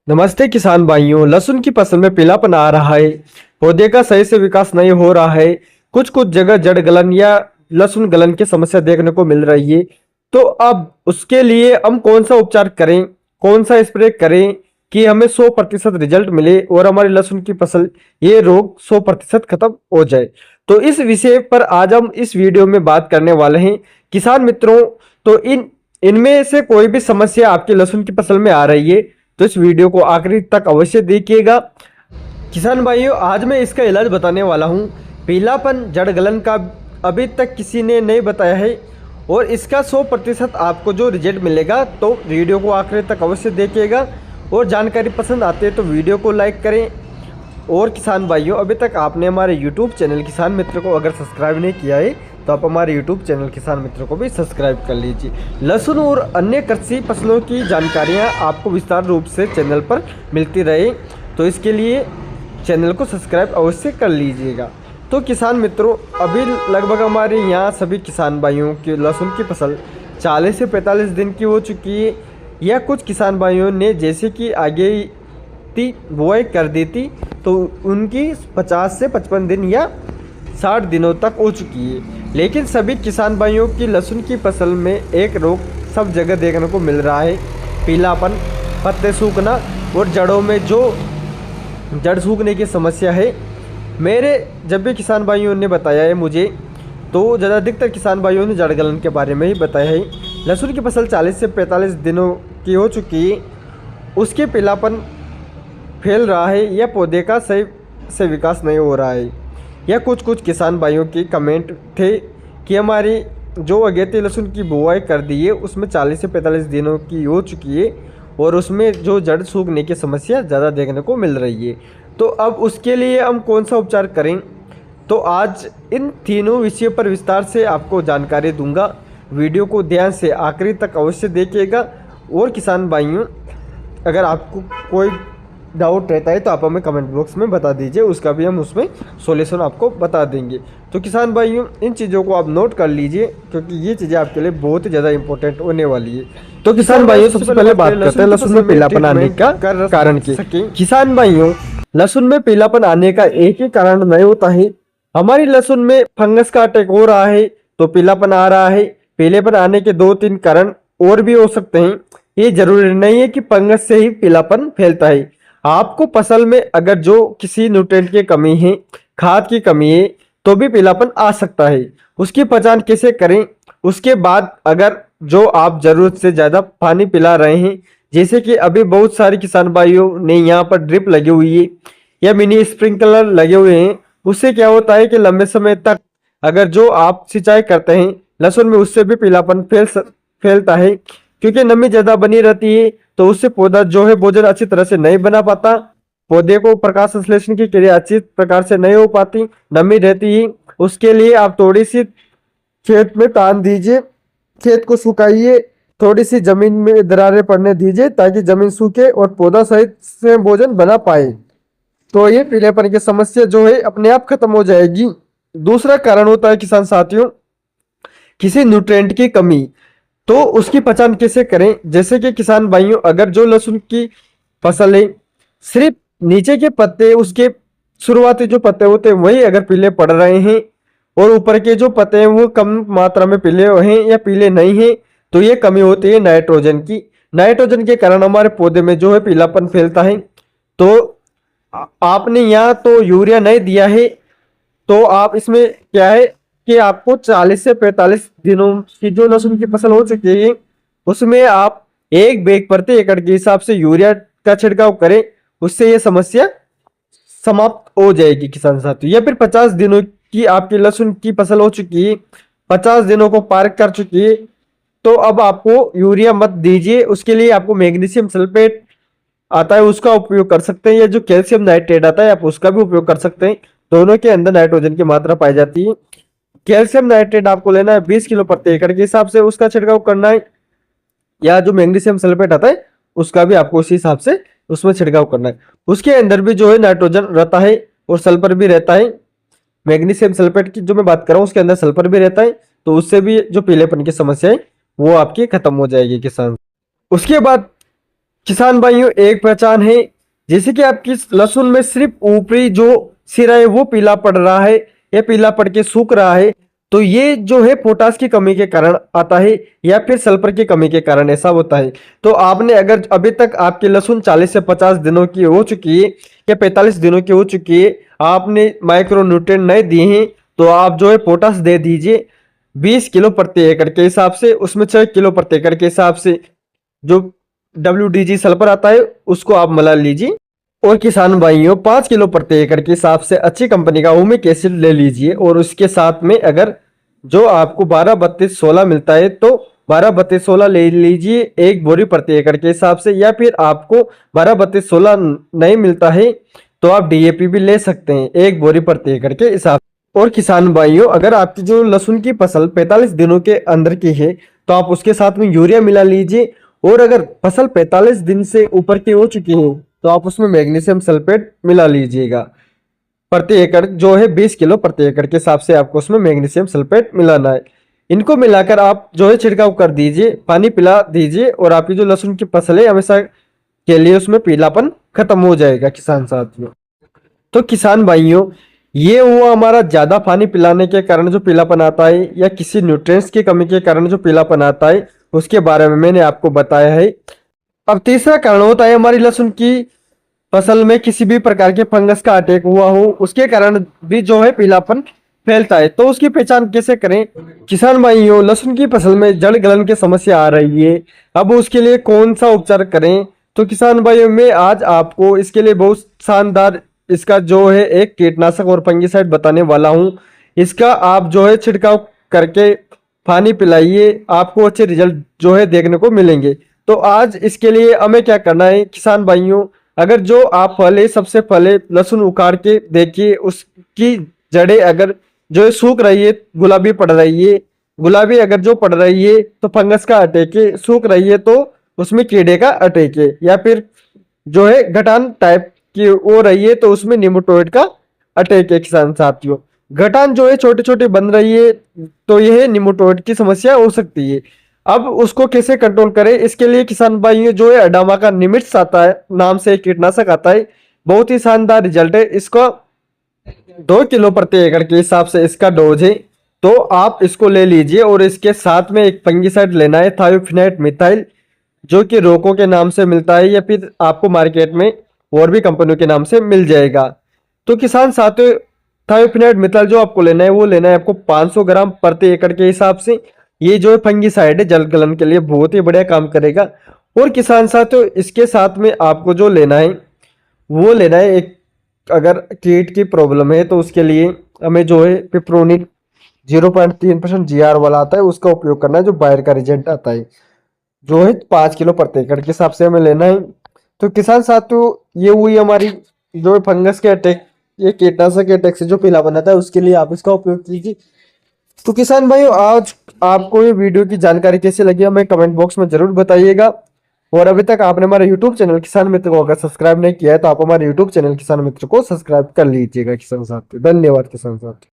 नमस्ते किसान भाइयों। लहसुन की फसल में पीलापन आ रहा है, पौधे का सही से विकास नहीं हो रहा है। कुछ कुछ जगह जड़ गलन या लहसुन गलन की समस्या देखने को मिल रही है। तो अब उसके लिए हम कौन सा उपचार करें, कौन सा स्प्रे करें कि हमें 100% रिजल्ट मिले और हमारी लहसुन की फसल ये रोग 100% खत्म हो जाए। तो इस विषय पर आज हम इस वीडियो में बात करने वाले हैं किसान मित्रों। तो इनमें से कोई भी समस्या आपकी लहसुन की फसल में आ रही है तो इस वीडियो को आखिरी तक अवश्य देखिएगा। किसान भाइयों, आज मैं इसका इलाज बताने वाला हूँ। पीलापन जड़ गलन का अभी तक किसी ने नहीं बताया है और इसका 100% आपको जो रिजल्ट मिलेगा। तो वीडियो को आखिरी तक अवश्य देखिएगा और जानकारी पसंद आती है तो वीडियो को लाइक करें। और किसान भाइयों, अभी तक आपने हमारे यूट्यूब चैनल किसान मित्र को अगर सब्सक्राइब नहीं किया है तो आप हमारे यूट्यूब चैनल किसान मित्र को भी सब्सक्राइब कर लीजिए। लहसुन और अन्य कृषि फसलों की जानकारियां आपको विस्तार रूप से चैनल पर मिलती रहे तो इसके लिए चैनल को सब्सक्राइब अवश्य कर लीजिएगा। तो किसान मित्रों, अभी लगभग हमारे यहाँ सभी किसान भाइयों की लहसुन की फसल 40 से 45 दिन की हो चुकी है। या कुछ किसान भाइयों ने जैसे कि आगे बुआई कर दी थी तो उनकी 50 से 55 दिन या 60 दिनों तक हो चुकी है। लेकिन सभी किसान भाइयों की लहसुन की फसल में एक रोग सब जगह देखने को मिल रहा है, पीलापन, पत्ते सूखना और जड़ों में जो जड़ सूखने की समस्या है। मेरे जब भी किसान भाइयों ने बताया है मुझे, तो ज़्यादा अधिकतर किसान भाइयों ने जड़ गलन के बारे में ही बताया है। लहसुन की फसल 40 से 45 दिनों की हो चुकी है, उसके पीलापन फैल रहा है या पौधे का सही से विकास नहीं हो रहा है। या कुछ कुछ किसान भाइयों की कमेंट थे कि हमारी जो अगेती लहसुन की बुआई कर दी है उसमें 40 से 45 दिनों की हो चुकी है और उसमें जो जड़ सूखने की समस्या ज़्यादा देखने को मिल रही है। तो अब उसके लिए हम कौन सा उपचार करें, तो आज इन तीनों विषयों पर विस्तार से आपको जानकारी दूंगा। वीडियो को ध्यान से आखिरी तक अवश्य देखिएगा। और किसान भाइयों, अगर आपको कोई डाउट रहता है तो आप हमें कमेंट बॉक्स में बता दीजिए, उसका भी हम उसमें सॉल्यूशन आपको बता देंगे। तो किसान भाइयों, इन चीज़ों को आप नोट कर लीजिए क्योंकि ये चीज़ें आपके लिए बहुत ही ज़्यादा इंपॉर्टेंट होने वाली है। तो किसान भाइयों, सबसे पहले बात करते हैं लहसुन में पीलापन आने का कारण की। किसान भाइयों, लहसुन में पीलापन आने का एक ही कारण नहीं होता है। हमारी लहसुन में फंगस का अटैक हो रहा है तो पीलापन आ रहा है। पीलेपन आने के 2-3 कारण और भी हो सकते हैं। ये जरूरी नहीं है कि फंगस से ही पीलापन फैलता है। आपको फसल में अगर जो किसी न्यूट्रिएंट की कमी है, खाद की कमी है, तो भी पीलापन आ सकता है। उसकी पहचान कैसे करें? उसके बाद अगर जो आप जरूरत से ज़्यादा पानी पिला रहे हैं, जैसे कि अभी बहुत सारे किसान भाइयों ने यहाँ पर ड्रिप लगी हुई है या मिनी स्प्रिंकलर लगे हुए हैं, उससे क्या होता है कि लंबे समय तक अगर जो आप सिंचाई करते हैं लहसुन में, उससे भी पीलापन फैलता है क्योंकि नमी ज़्यादा बनी रहती है। तो उससे पौधा जो है भोजन अच्छी तरह से नहीं बना पाता, पौधे को प्रकाश संश्लेषण की क्रिया अच्छी प्रकार से नहीं हो पाती, नमी रहती है। उसके लिए आप थोड़ी सी खेत में तान दीजिए, खेत को सुखाइए, थोड़ी सी जमीन में दरारें पड़ने दीजिए ताकि जमीन सूखे और पौधा सही से भोजन बना पाए। तो ये पीलेपन की समस्या जो है अपने आप खत्म हो जाएगी। दूसरा कारण होता है किसान साथियों, किसी न्यूट्रिएंट की कमी। तो उसकी पहचान कैसे करें? जैसे कि किसान भाइयों, अगर जो लहसुन की फसल है, सिर्फ नीचे के पत्ते, उसके शुरुआती जो पत्ते होते हैं वही अगर पीले पड़ रहे हैं और ऊपर के जो पत्ते हैं वो कम मात्रा में पीले हैं या पीले नहीं हैं, तो ये कमी होती है नाइट्रोजन की। नाइट्रोजन के कारण हमारे पौधे में जो है पीलापन फैलता है। तो आपने यहाँ तो यूरिया नहीं दिया है, तो आप इसमें क्या है कि आपको 40 से 45 दिनों की जो लहसुन की फसल हो चुकी है उसमें आप 1 बैग प्रति एकड़ के हिसाब से यूरिया का छिड़काव करें, उससे ये समस्या समाप्त हो जाएगी किसान साथियों। या फिर 50 दिनों की आपकी लहसुन की फसल हो चुकी है, 50 दिनों को पार कर चुकी है, तो अब आपको यूरिया मत दीजिए। उसके लिए आपको मैग्नीशियम सल्फेट आता है, उसका उपयोग कर सकते हैं, या जो कैल्शियम नाइट्रेट आता है आप उसका भी उपयोग कर सकते हैं। दोनों के अंदर नाइट्रोजन की मात्रा पाई जाती है। कैल्शियम नाइट्रेट आपको लेना है 20 किलो प्रति एकड़ के हिसाब से उसका छिड़काव करना है, या जो मैग्नीशियम सल्फेट आता है उसका भी आपको उसी हिसाब से उसमें छिड़काव करना है। उसके अंदर भी जो है नाइट्रोजन रहता है और सल्फर भी रहता है। मैग्नीशियम सल्फेट की जो मैं बात कर रहा हूँ उसके अंदर सल्फर भी रहता है, तो उससे भी जो पीलेपन की समस्या है वो आपकी खत्म हो जाएगी किसान। उसके बाद किसान भाइयों एक पहचान है, जैसे कि आपकी लहसुन में सिर्फ ऊपरी जो सिरा है वो पीला पड़ रहा है या पीला पड़ के सूख रहा है, तो ये जो है पोटास की कमी के कारण आता है या फिर सल्फर की कमी के कारण ऐसा होता है। तो आपने अगर अभी तक आपकी लहसुन 40 से 50 दिनों की हो चुकी है या 45 दिनों की हो चुकी है, आपने माइक्रो न्यूट्रिएंट नहीं दिए हैं, तो आप जो है पोटास दे दीजिए 20 किलो प्रति एकड़ के हिसाब से, उसमें 6 किलो प्रति एकड़ के हिसाब से जो WDG सल्फर आता है उसको आप मिला लीजिए। और किसान भाइयों 5 किलो प्रति एकड़ के हिसाब से अच्छी कंपनी का ह्यूमिक एसिड ले लीजिए, और उसके साथ में अगर जो आपको 12-32-16 मिलता है तो 12-32-16 ले लीजिए एक बोरी प्रति एकड़ के हिसाब से, या फिर आपको 12-32-16 नहीं मिलता है तो आप DAP भी ले सकते हैं एक बोरी प्रति एकड़ के हिसाब से। और किसान भाइयों अगर आपकी जो लहसुन की फसल 45 दिनों के अंदर की है तो आप उसके साथ में यूरिया मिला लीजिए, और अगर फसल 45 दिन से ऊपर की हो चुकी है तो आप उसमें मैग्नीशियम सल्फेट मिला लीजिएगा प्रति एकड़, जो है 20 किलो प्रति एकड़ के हिसाब से आपको उसमें मैग्नीशियम सल्फेट मिलाना है। इनको मिलाकर आप जो है छिड़काव कर दीजिए, पानी पिला दीजिए, और आपकी जो लहसुन की फसल है हमेशा के लिए उसमें पीलापन खत्म हो जाएगा किसान साथियों। तो किसान भाइयों ये हुआ हमारा ज्यादा पानी पिलाने के कारण जो पीलापन आता है या किसी न्यूट्रिएंट्स की कमी के कारण जो पीलापन आता है उसके बारे में मैंने आपको बताया है। अब तीसरा कारण होता है हमारी लहसुन की फसल में किसी भी प्रकार के फंगस का अटैक हुआ हो, उसके कारण भी जो है पीलापन फैलता है। तो उसकी पहचान कैसे करें? किसान भाइयों लहसुन की फसल में जड़ गलन की समस्या आ रही है, अब उसके लिए कौन सा उपचार करें? तो किसान भाइयों मैं आज आपको इसके लिए बहुत शानदार इसका जो है एक कीटनाशक और फंगिसाइड बताने वाला हूं। इसका आप जो है छिड़काव करके पानी पिलाइए, आपको अच्छे रिजल्ट जो है देखने को मिलेंगे। तो आज इसके लिए हमें क्या करना है किसान भाइयों, अगर जो आप पहले सबसे पहले लहसुन उखाड़ के देखिए, उसकी जड़ें अगर जो है सूख रही है, गुलाबी पड़ रही है, गुलाबी अगर जो पड़ रही है तो फंगस का अटैक है, सूख रही है तो उसमें कीड़े का अटैक है, या फिर जो है घटान टाइप की हो रही है तो उसमें निमोटोइड का अटैक है। किसान साथियों घटान जो है छोटे छोटे बन रही है तो यह निमोटोइड की समस्या हो सकती है। अब उसको कैसे कंट्रोल करें, इसके लिए किसान भाइयों जो है अडामा का निमिट्स आता है नाम से एक कीटनाशक आता है, बहुत ही शानदार रिजल्ट है। इसको 2 किलो प्रति एकड़ के हिसाब से इसका डोज है, तो आप इसको ले लीजिए। और इसके साथ में एक फंगिसाइड लेना है थायोफिनाइट मिथाइल, जो कि रोको के नाम से मिलता है या फिर आपको मार्केट में और भी कंपनियों के नाम से मिल जाएगा। तो किसान साथियों थायोफिनाइट मिथाइल जो आपको लेना है वो लेना है आपको 500 ग्राम प्रति एकड़ के हिसाब से। ये जो है फंगिसाइड है जल गलन के लिए बहुत ही बढ़िया काम करेगा। और किसान साथियों इसके साथ में आपको जो लेना है वो लेना है एक, अगर कीट की प्रॉब्लम है तो उसके लिए हमें जो है पिप्रोनिल 0.3% GR वाला आता है, उसका उपयोग करना है, जो बाहर का रिजेंट आता है, जो है 5 किलो प्रति एकड़ के हिसाब से हमें लेना है। तो किसान साथियों ये हुई हमारी जो है फंगस के अटैक, ये कीटनाशक के अटैक से जो पीला बनाता है उसके लिए आप इसका उपयोग कीजिए। तो किसान भाइयों आज आपको ये वीडियो की जानकारी कैसे लगी हमें कमेंट बॉक्स में जरूर बताइएगा। और अभी तक आपने हमारे यूट्यूब चैनल किसान मित्र को अगर सब्सक्राइब नहीं किया है तो आप हमारे यूट्यूब चैनल किसान मित्र को सब्सक्राइब कर लीजिएगा किसान साथियों। धन्यवाद किसान साथियों।